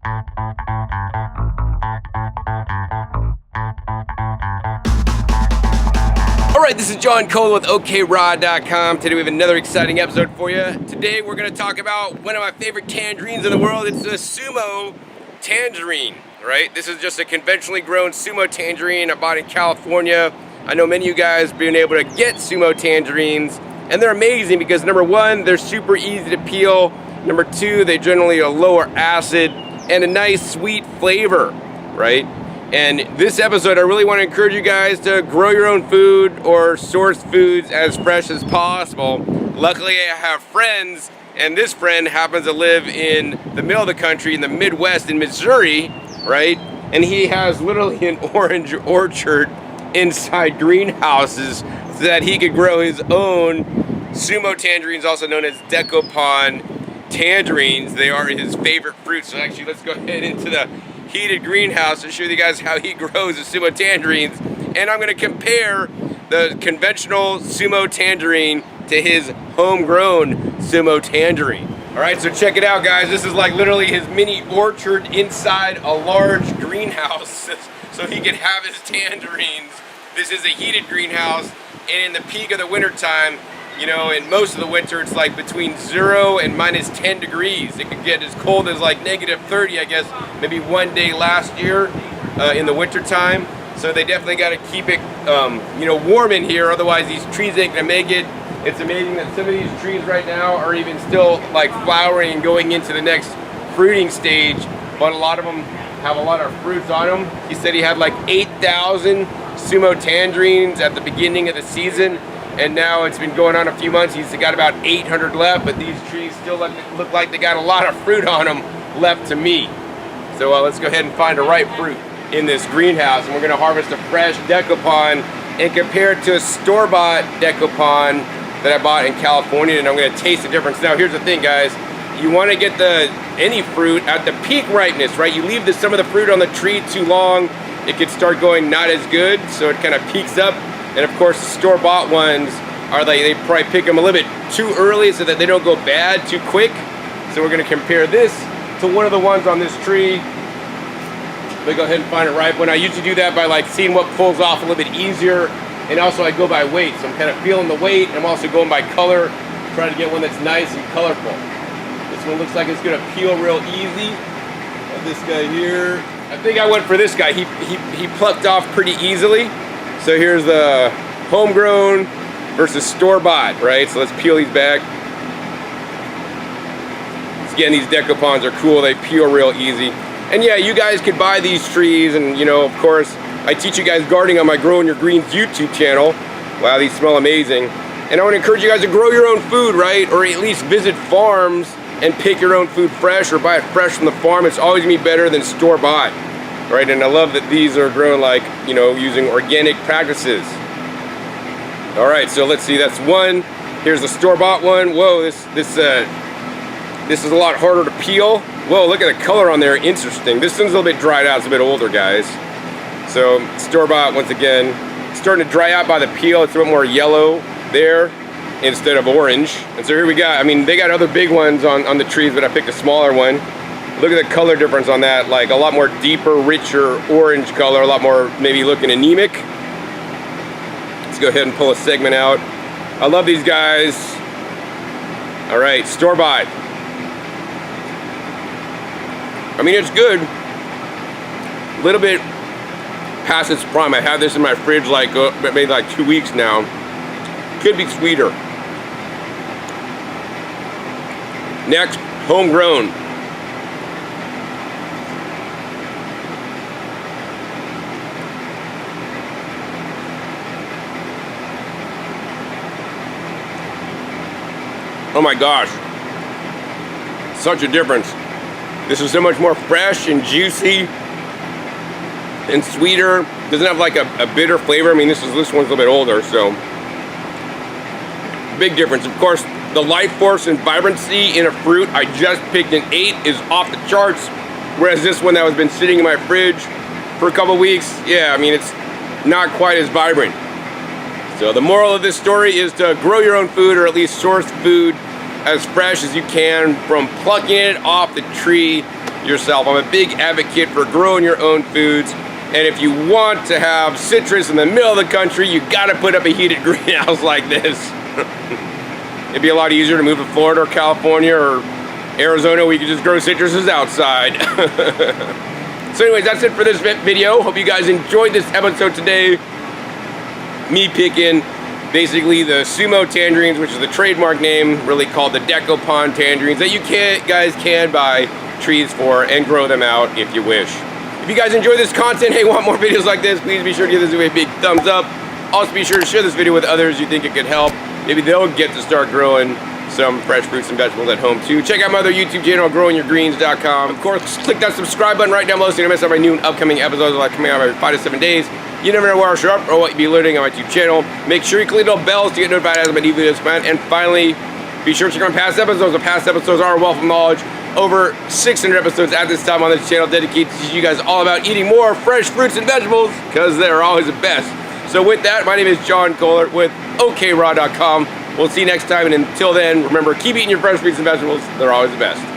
Alright, this is John Kohler with OKRod.com. Today we have another exciting episode for you. Today we're going to talk about one of my favorite tangerines in the world. It's the Sumo Tangerine, right? This is just a conventionally grown Sumo Tangerine I bought in California. I know many of you guys have been able to get Sumo Tangerines, and they're amazing because number one, they're super easy to peel. Number two, they generally are lower acid and a nice sweet flavor, right? And this episode, I really want to encourage you guys to grow your own food or source foods as fresh as possible. Luckily, I have friends, and this friend happens to live in the middle of the country in the Midwest in Missouri, right? And he has literally an orange orchard inside greenhouses so that he could grow his own Sumo Tangerines, also known as Dekopon Tangerines. They are his favorite fruit. So actually, let's go ahead into the heated greenhouse to show you guys how he grows the Sumo Tangerines, and I'm going to compare the conventional Sumo Tangerine to his homegrown Sumo Tangerine. Alright, so check it out, guys. This is like literally his mini orchard inside a large greenhouse so he can have his tangerines. This is a heated greenhouse, and in the peak of the winter time, you know, in most of the winter, it's like between 0 and minus 10 degrees. It could get as cold as like negative 30, I guess, maybe one day last year in the winter time. So they definitely got to keep it, you know, warm in here. Otherwise, these trees ain't gonna make it. It's amazing that some of these trees right now are even still like flowering and going into the next fruiting stage. But a lot of them have a lot of fruits on them. He said he had like 8,000 Sumo Tangerines at the beginning of the season. And now it's been going on a few months. He's got about 800 left, but these trees still look like they got a lot of fruit on them left to me. So let's go ahead and find a ripe fruit in this greenhouse, and we're gonna harvest a fresh Dekopon and compare it to a store-bought Dekopon that I bought in California, and I'm gonna taste the difference. Now here's the thing, guys. You wanna get any fruit at the peak ripeness, right? You leave some of the fruit on the tree too long, it could start going not as good, so it kind of peaks up. And of course, the store-bought ones are they probably pick them a little bit too early so that they don't go bad too quick. So we're gonna compare this to one of the ones on this tree. Let me go ahead and find a ripe one. I usually do that by like seeing what pulls off a little bit easier, and also I go by weight. So I'm kind of feeling the weight, and I'm also going by color, trying to get one that's nice and colorful. This one looks like it's gonna peel real easy. This guy here, I think I went for this guy. He plucked off pretty easily. So here's the homegrown versus store-bought, right? So let's peel these back. Again, these Dekopons are cool. They peel real easy. And yeah, you guys could buy these trees, and you know, of course, I teach you guys gardening on my Growing Your Greens YouTube channel. Wow, these smell amazing. And I want to encourage you guys to grow your own food, right? Or at least visit farms and pick your own food fresh, or buy it fresh from the farm. It's always gonna be better than store-bought. Right, and I love that these are grown like, you know, using organic practices. All right, so let's see, that's one. Here's the store-bought one. Whoa, this is a lot harder to peel. Whoa, look at the color on there, interesting. This one's a little bit dried out, it's a bit older, guys. So store-bought, once again, starting to dry out by the peel. It's a bit more yellow there instead of orange. And so here we got, I mean, they got other big ones on the trees, but I picked a smaller one. Look at the color difference on that, like a lot more deeper, richer orange color, a lot more maybe looking anemic. Let's go ahead and pull a segment out. I love these guys. All right, store-bought. I mean, it's good. A little bit past its prime. I had this in my fridge like maybe like 2 weeks now. Could be sweeter. Next, homegrown. Oh my gosh, such a difference. This is so much more fresh and juicy and sweeter. Doesn't have like a bitter flavor. I mean, this one's a little bit older, so big difference. Of course, the life force and vibrancy in a fruit I just picked and ate is off the charts, whereas this one that has been sitting in my fridge for a couple weeks, yeah, I mean, it's not quite as vibrant. So the moral of this story is to grow your own food, or at least source food as fresh as you can from plucking it off the tree yourself. I'm a big advocate for growing your own foods. And if you want to have citrus in the middle of the country, you gotta put up a heated greenhouse like this. It'd be a lot easier to move to Florida or California or Arizona where you can just grow citruses outside. So anyways, that's it for this video. Hope you guys enjoyed this episode today. Me picking basically the Sumo Tangerines, which is the trademark name, really called the Dekopon Tangerines, that you guys can buy trees for and grow them out if you wish. If you guys enjoy this content, hey, want more videos like this, please be sure to give this video a big thumbs up. Also be sure to share this video with others you think it could help. Maybe they'll get to start growing some fresh fruits and vegetables at home too. Check out my other YouTube channel, growingyourgreens.com. Of course, click that subscribe button right down below so you don't miss out on my new and upcoming episodes like coming out every 5 to 7 days. You never know where I'll show up or what you'll be learning on my YouTube channel. Make sure you click the little bells to get notified as my new videos come out. And finally, be sure to check out past episodes. The past episodes are a wealth of knowledge. Over 600 episodes at this time on this channel dedicated to teach you guys all about eating more fresh fruits and vegetables because they're always the best. So with that, my name is John Kohler with OKRaw.com. We'll see you next time, and until then, remember, keep eating your fresh fruits and vegetables. They're always the best.